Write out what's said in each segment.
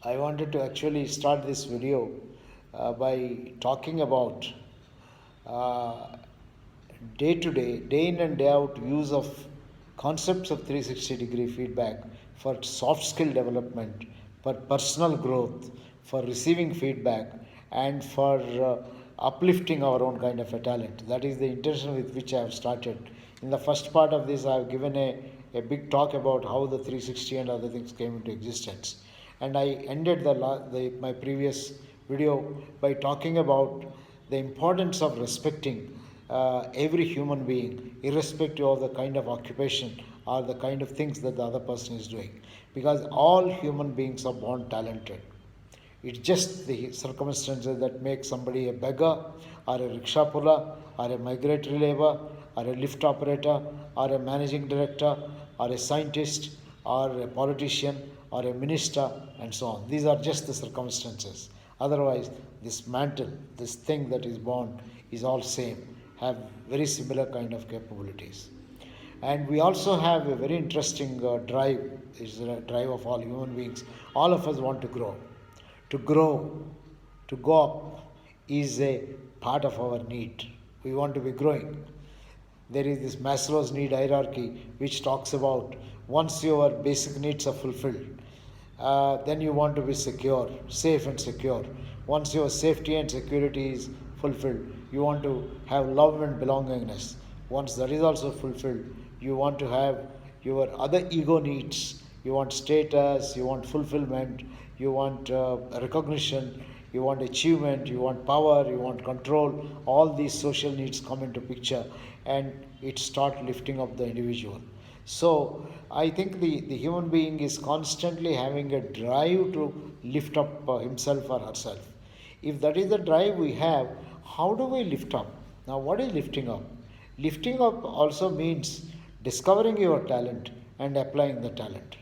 I wanted to actually start this video by talking about uh, day to day, day in and day out use of concepts of 360-degree feedback for soft skill development, for personal growth, for receiving feedback, and for uplifting our own kind of a talent. That is the intention with which I have started. In the first part of this, I have given a big talk about how the 360 and other things came into existence. And I ended my previous video by talking about the importance of respecting every human being, irrespective of the kind of occupation or the kind of things that the other person is doing. Because all human beings are born talented. It's just the circumstances that make somebody a beggar, or a rickshaw puller, or a migratory labor, or a lift operator, or a managing director, or a scientist, or a politician, or a minister, and so on. These are just the circumstances. Otherwise, this mantle, this thing that is born, is all same, have very similar kind of capabilities. And we also have a very interesting drive. It's a drive of all human beings. All of us want to grow. To grow, to go up, is a part of our need. We want to be growing. There is this Maslow's need hierarchy which talks about once your basic needs are fulfilled, then you want to be secure, safe and secure. Once your safety and security is fulfilled, you want to have love and belongingness. Once that is also fulfilled, you want to have your other ego needs. You want status, you want fulfillment, you want recognition, you want achievement, you want power, you want control. All these social needs come into picture, and it start lifting up the individual. So I think the human being is constantly having a drive to lift up himself or herself. If that is the drive we have, how do we lift up? Now, what is lifting up? Lifting up also means discovering your talent and applying the talent.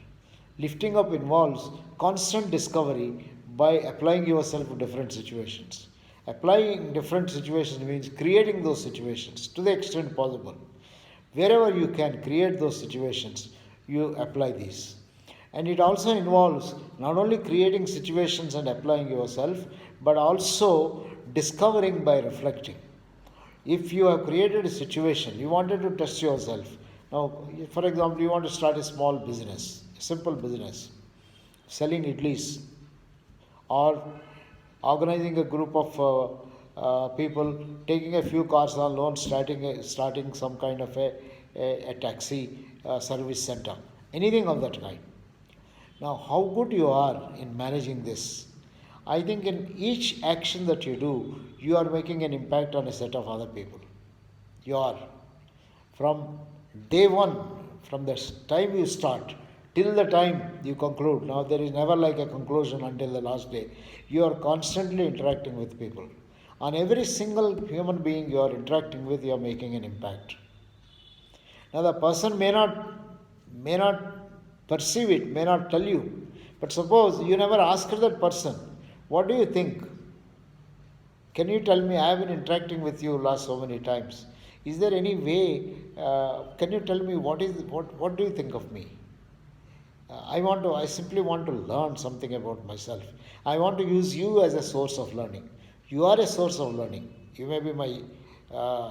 Lifting up involves constant discovery by applying yourself to different situations. Applying different situations means creating those situations to the extent possible. Wherever you can create those situations, you apply these. And it also involves not only creating situations and applying yourself, but also discovering by reflecting. If you have created a situation, you wanted to test yourself. Now, for example, you want to start a small business, a simple business, selling idlis, or organizing a group of people, taking a few cars on loan, starting some kind of a taxi service center, anything of that kind. Now, how good you are in managing this? I think in each action that you do, you are making an impact on a set of other people. You are. From day one, from the time you start till the time you conclude. Now, there is never like a conclusion until the last day. You are constantly interacting with people. On every single human being you are interacting with, you are making an impact. Now, the person may not perceive it, may not tell you. But suppose you never asked that person, what do you think? Can you tell me? I have been interacting with you last so many times. Is there any way? Can you tell me what do you think of me? I simply want to learn something about myself. I want to use you as a source of learning. You are a source of learning. You may be my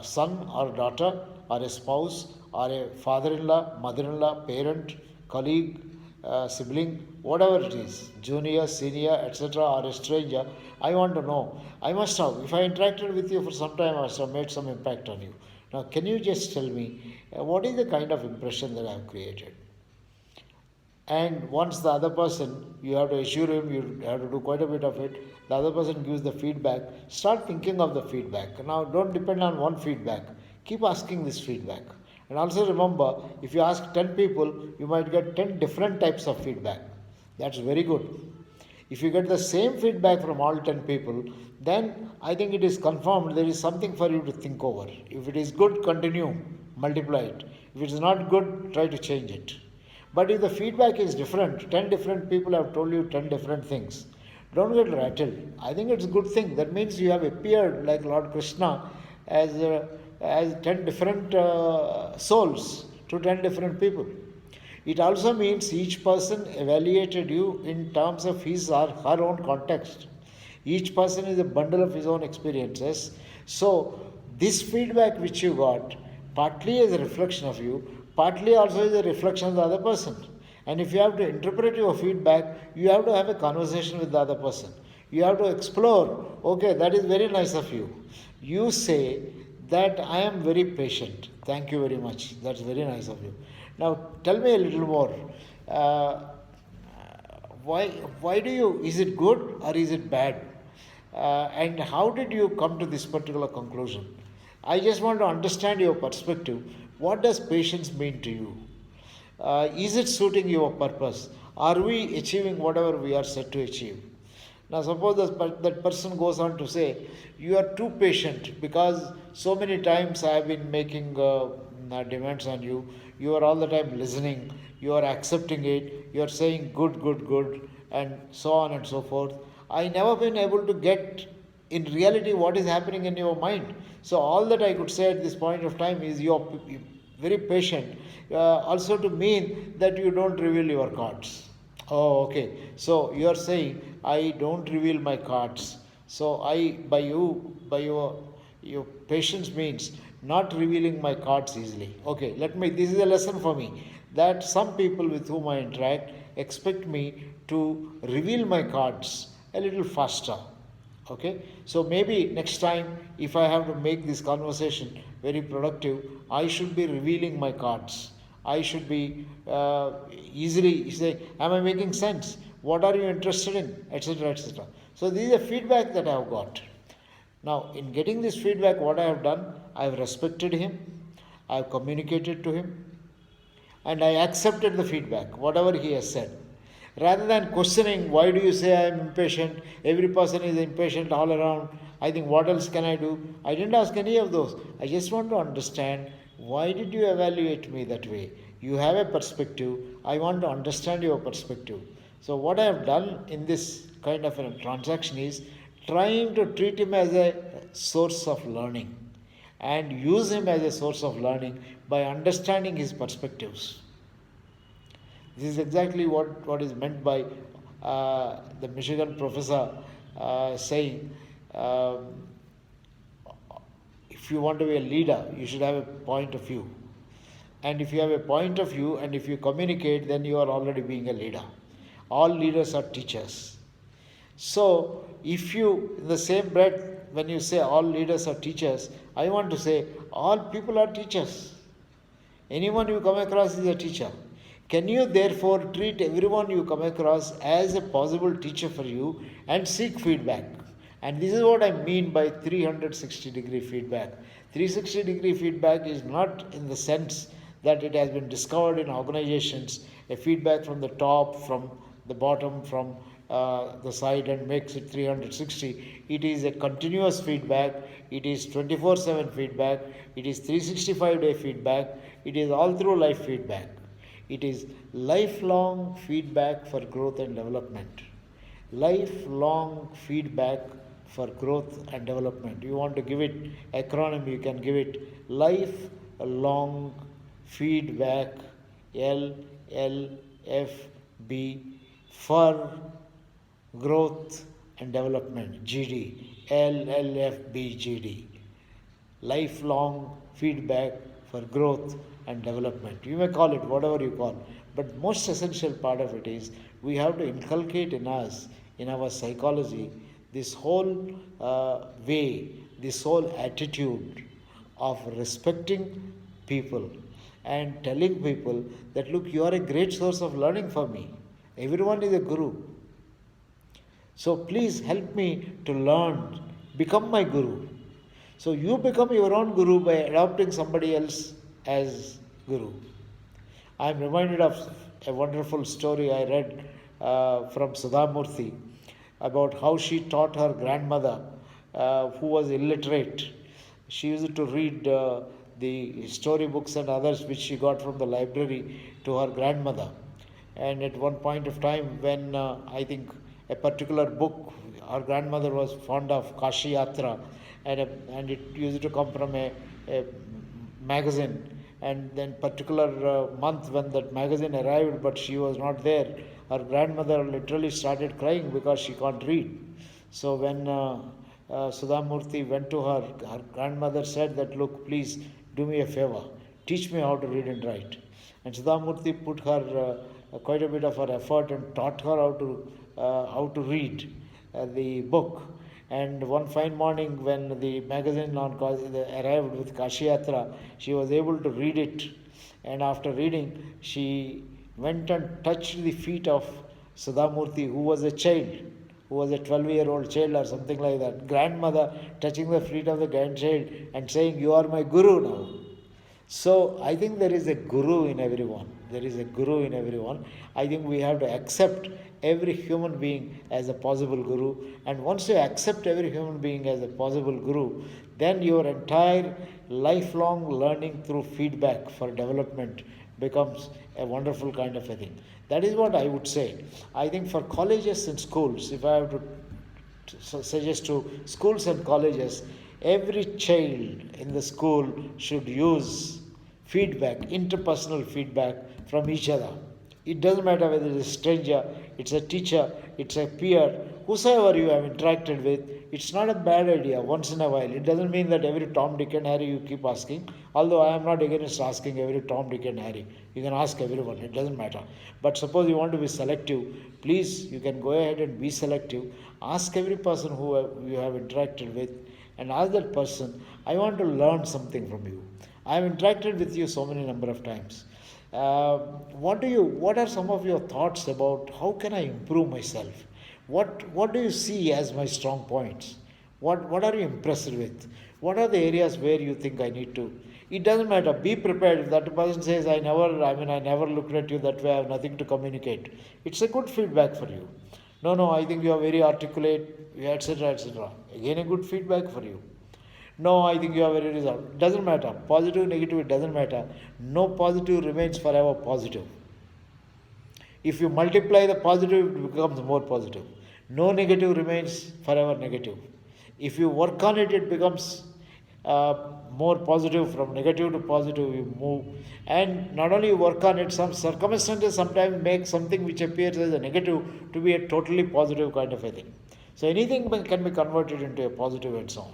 son or daughter, or a spouse, or a father-in-law, mother-in-law, parent, colleague, sibling, whatever it is, junior, senior, etc., or a stranger. I want to know. I must have, if I interacted with you for some time, I must have made some impact on you. Now, can you just tell me what is the kind of impression that I have created? And once the other person, you have to assure him, you have to do quite a bit of it. The other person gives the feedback. Start thinking of the feedback. Now, don't depend on one feedback. Keep asking this feedback. And also remember, if you ask 10 people, you might get 10 different types of feedback. That's very good. If you get the same feedback from all 10 people, then I think it is confirmed there is something for you to think over. If it is good, continue, multiply it. If it is not good, try to change it. But if the feedback is different, 10 different people have told you 10 different things, don't get rattled. I think it's a good thing. That means you have appeared like Lord Krishna as 10 different souls to 10 different people. It also means each person evaluated you in terms of his or her own context. Each person is a bundle of his own experiences. So, this feedback which you got partly is a reflection of you, partly also is a reflection of the other person. And if you have to interpret your feedback, you have to have a conversation with the other person. You have to explore, okay, that is very nice of you. You say that I am very patient. Thank you very much. That's very nice of you. Now, tell me a little more. Uh, why do you, is it good or is it bad? And how did you come to this particular conclusion? I just want to understand your perspective. What does patience mean to you? Is it suiting your purpose? Are we achieving whatever we are set to achieve? Now, suppose that person goes on to say, you are too patient because so many times I have been making demands on you. You are all the time listening, you are accepting it, you are saying good, good, good, and so on and so forth. I never been able to get in reality what is happening in your mind. So, all that I could say at this point of time is you are very patient. Also, to mean that you don't reveal your cards. Oh, okay. So you are saying I don't reveal my cards. So by your patience means not revealing my cards easily. Okay, this is a lesson for me that some people with whom I interact expect me to reveal my cards a little faster. Okay, so maybe next time if I have to make this conversation very productive, I should be revealing my cards. I should be easily say, am I making sense? What are you interested in? Etc. etc. So this is a feedback that I have got. Now, in getting this feedback, what I have done, I have respected him, I have communicated to him, and I accepted the feedback, whatever he has said. Rather than questioning, why do you say I am impatient? Every person is impatient all around. I think, what else can I do? I didn't ask any of those. I just want to understand, why did you evaluate me that way? You have a perspective. I want to understand your perspective. So, what I have done in this kind of a transaction is trying to treat him as a source of learning and use him as a source of learning by understanding his perspectives. This is exactly what is meant by the Michigan professor saying, if you want to be a leader, you should have a point of view. And if you have a point of view and if you communicate, then you are already being a leader. All leaders are teachers. So, if you, in the same breath, when you say all leaders are teachers, I want to say all people are teachers. Anyone you come across is a teacher. Can you therefore treat everyone you come across as a possible teacher for you and seek feedback? And this is what I mean by 360-degree feedback. 360-degree feedback is not in the sense that it has been discovered in organizations, a feedback from the top, from the bottom, from the side, and makes it 360. It is a continuous feedback, it is 24/7 feedback, it is 365-day feedback, it is all through life feedback. It is lifelong feedback for growth and development. Lifelong feedback for growth and development. You want to give it acronym, you can give it lifelong feedback, LLFB, for growth and development, GD, LLFBGD. Lifelong feedback for growth and development. You may call it whatever you call, but most essential part of it is we have to inculcate in us, in our psychology, this whole way, this whole attitude of respecting people and telling people that, look, you are a great source of learning for me. Everyone is a guru. So please help me to learn, become my guru. So you become your own guru by adopting somebody else as guru. I am reminded of a wonderful story I read from Sudha Murthy about how she taught her grandmother, who was illiterate. She used to read the storybooks and others which she got from the library to her grandmother. And at one point of time, when I think a particular book, our grandmother was fond of Kashi Yatra, and it used to come from a magazine and then particular month when that magazine arrived but she was not there, her grandmother literally started crying because she can't read. So when Sudhamurthy went to her, her grandmother said that, look, please do me a favor, teach me how to read and write. And Sudhamurthy put her quite a bit of her effort and taught her how to read the book. And one fine morning, when the magazine arrived with Kashi Yatra, she was able to read it. And after reading, she went and touched the feet of Sudhamurthy, who was a child, who was a 12-year-old child or something like that. Grandmother touching the feet of the grandchild and saying, "You are my guru now." So I think there is a guru in everyone. There is a guru in everyone. I think we have to accept every human being as a possible guru. And once you accept every human being as a possible guru, then your entire lifelong learning through feedback for development becomes a wonderful kind of a thing. That is what I would say. I think for colleges and schools, if I have to suggest to schools and colleges, every child in the school should use feedback, interpersonal feedback from each other. It doesn't matter whether it's a stranger, it's a teacher, it's a peer, whosoever you have interacted with. It's not a bad idea once in a while. It doesn't mean that every Tom, Dick and Harry you keep asking. Although I am not against asking every Tom, Dick and Harry. You can ask everyone, it doesn't matter. But suppose you want to be selective, please, you can go ahead and be selective. Ask every person who you have interacted with, and ask that person, I want to learn something from you. I have interacted with you so many number of times. What are some of your thoughts about how can I improve myself? What do you see as my strong points? What are you impressed with? What are the areas where you think I need to? It doesn't matter. Be prepared. If that person says, I never looked at you that way, I have nothing to communicate. It's a good feedback for you. No, I think you are very articulate, etc., etc. Again, a good feedback for you. No, I think you are very reserved. Doesn't matter. Positive, negative, it doesn't matter. No positive remains forever positive. If you multiply the positive, it becomes more positive. No negative remains forever negative. If you work on it, it becomes more positive. From negative to positive, you move. And not only you work on it, some circumstances sometimes make something which appears as a negative to be a totally positive kind of a thing. So anything can be converted into a positive and so on.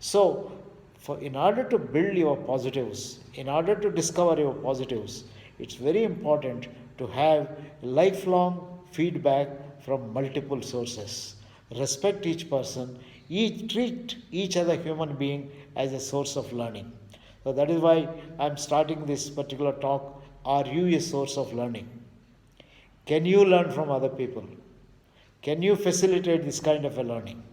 So, in order to build your positives, in order to discover your positives, it's very important to have lifelong feedback from multiple sources. Respect each person, treat each other human being as a source of learning. So that is why I'm starting this particular talk. Are you a source of learning? Can you learn from other people? Can you facilitate this kind of a learning?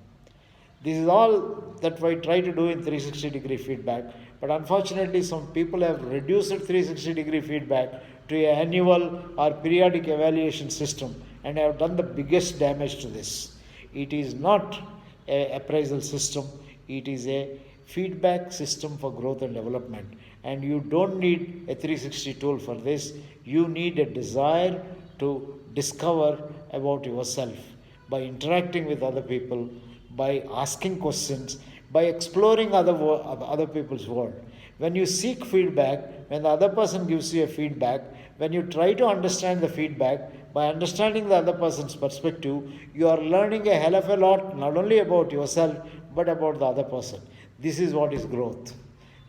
This is all that I try to do in 360-degree feedback. But unfortunately, some people have reduced 360-degree feedback to an annual or periodic evaluation system and have done the biggest damage to this. It is not an appraisal system. It is a feedback system for growth and development. And you don't need a 360 tool for this. You need a desire to discover about yourself by interacting with other people, by asking questions, by exploring other people's world. When you seek feedback, when the other person gives you a feedback, when you try to understand the feedback, by understanding the other person's perspective, you are learning a hell of a lot, not only about yourself, but about the other person. This is what is growth.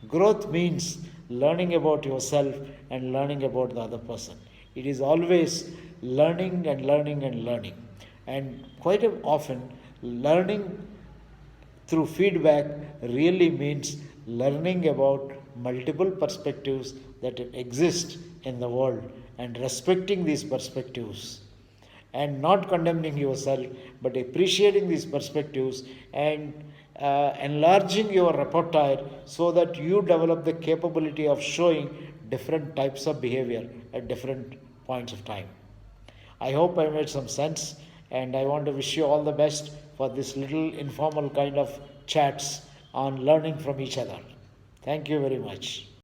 Growth means learning about yourself and learning about the other person. It is always learning and learning and learning. And quite often, learning through feedback really means learning about multiple perspectives that exist in the world and respecting these perspectives and not condemning yourself, but appreciating these perspectives and enlarging your repertoire so that you develop the capability of showing different types of behavior at different points of time. I hope I made some sense, and I want to wish you all the best for this little informal kind of chats on learning from each other. Thank you very much.